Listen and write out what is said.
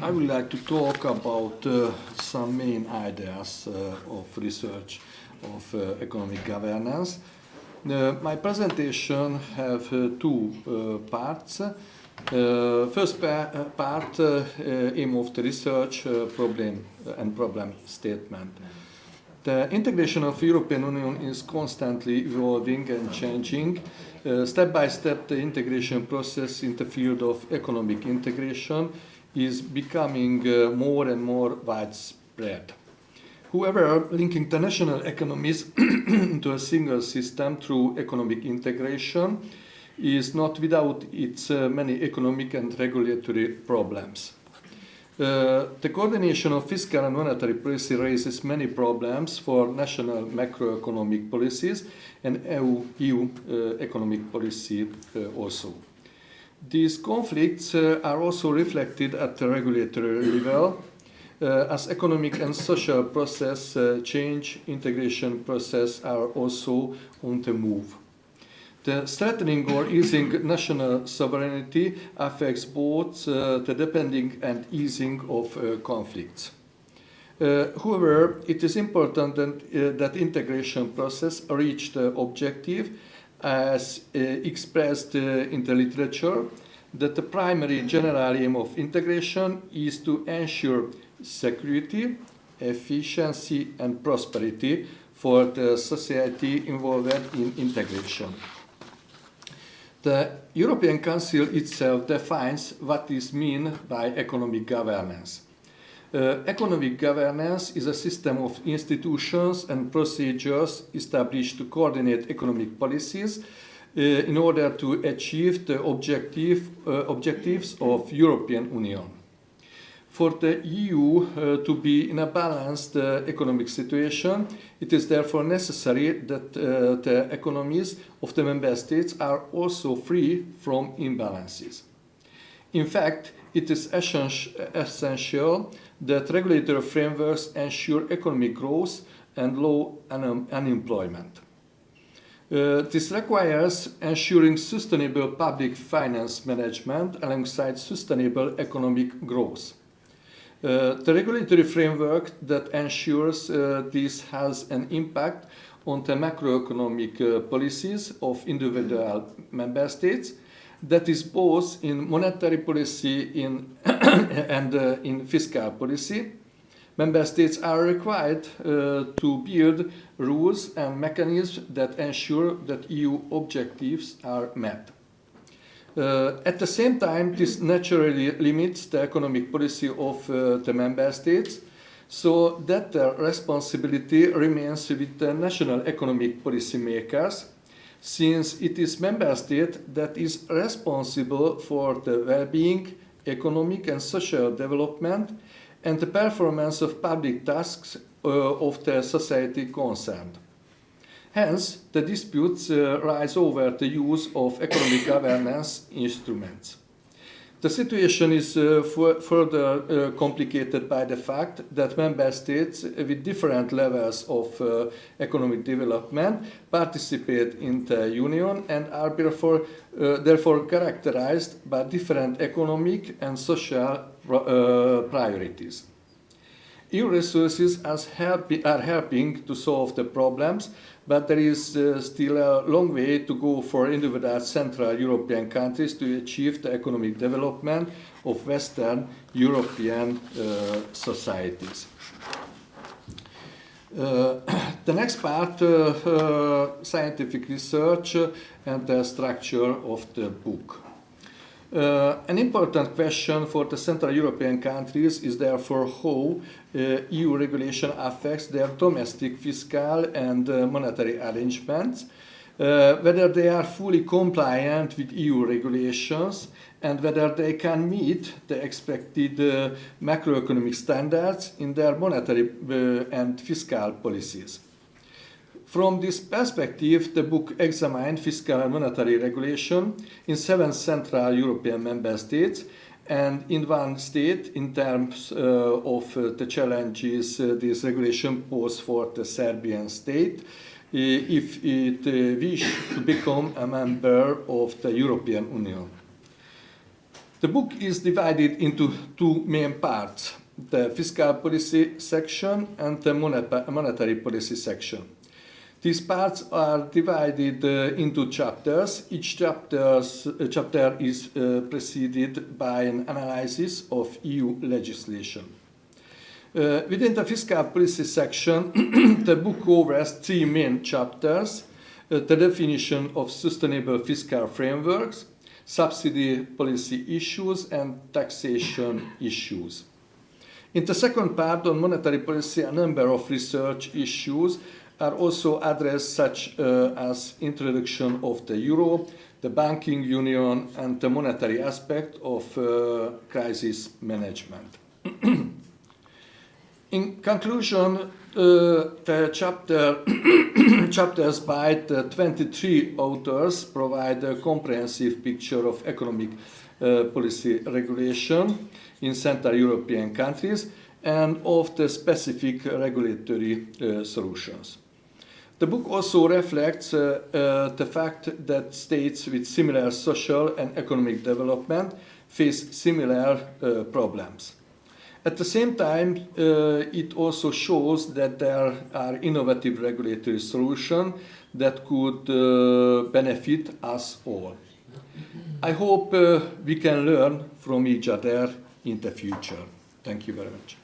I would like to talk about some main ideas of research of economic governance. My presentation have two parts. First part, aim of the research, problem statement. The integration of the European Union is constantly evolving and changing. Step by step, the integration process in the field of economic integration is becoming more and more widespread. However, linking the national economies into a single system through economic integration is not without its many economic and regulatory problems. The coordination of fiscal and monetary policy raises many problems for national macroeconomic policies and EU economic policy also. These conflicts are also reflected at the regulatory level as economic and social process change, integration process are also on the move. The strengthening or easing national sovereignty affects both the deepening and easing of conflicts. However, it is important that integration process reach the objective as expressed in the literature, that the primary general aim of integration is to ensure security, efficiency and prosperity for the society involved in integration. The European Council itself defines what is meant by economic governance. Economic governance is a system of institutions and procedures established to coordinate economic policies in order to achieve the objectives of European Union. For the EU to be in a balanced economic situation, it is therefore necessary that the economies of the member states are also free from imbalances. In fact, it is essential that regulatory frameworks ensure economic growth and low unemployment. This requires ensuring sustainable public finance management alongside sustainable economic growth. The regulatory framework that ensures this has an impact on the macroeconomic policies of individual member states, that is both in monetary policy and in fiscal policy. Member states are required to build rules and mechanisms that ensure that EU objectives are met. At the same time, this naturally limits the economic policy of the member states, so that the responsibility remains with the national economic policy makers, since it is member state that is responsible for the well-being, economic and social development and the performance of public tasks of the society concerned. Hence, the disputes rise over the use of economic governance instruments. The situation is further complicated by the fact that member states with different levels of economic development participate in the Union and are therefore characterized by different economic and social priorities. EU resources are helping to solve the problems, but there is still a long way to go for individual Central European countries to achieve the economic development of Western European societies. The next part, scientific research and the structure of the book. An important question for the Central European countries is therefore how EU regulation affects their domestic fiscal and monetary arrangements, whether they are fully compliant with EU regulations, and whether they can meet the expected macroeconomic standards in their monetary and fiscal policies. From this perspective, the book examined fiscal and monetary regulation in 7 Central European member states and in one state in terms of the challenges this regulation poses for the Serbian state if it wishes to become a member of the European Union. The book is divided into two main parts, the fiscal policy section and the monetary policy section. These parts are divided into chapters. Each chapter is preceded by an analysis of EU legislation. Within the fiscal policy section, the book covers three main chapters: the definition of sustainable fiscal frameworks, subsidy policy issues, and taxation issues. In the second part on monetary policy, a number of research issues are also addressed, such as introduction of the euro, the banking union, and the monetary aspect of crisis management. In conclusion, the chapters by the 23 authors provide a comprehensive picture of economic policy regulation in Central European countries and of the specific regulatory solutions. The book also reflects the fact that states with similar social and economic development face similar problems. At the same time, it also shows that there are innovative regulatory solutions that could benefit us all. I hope we can learn from each other in the future. Thank you very much.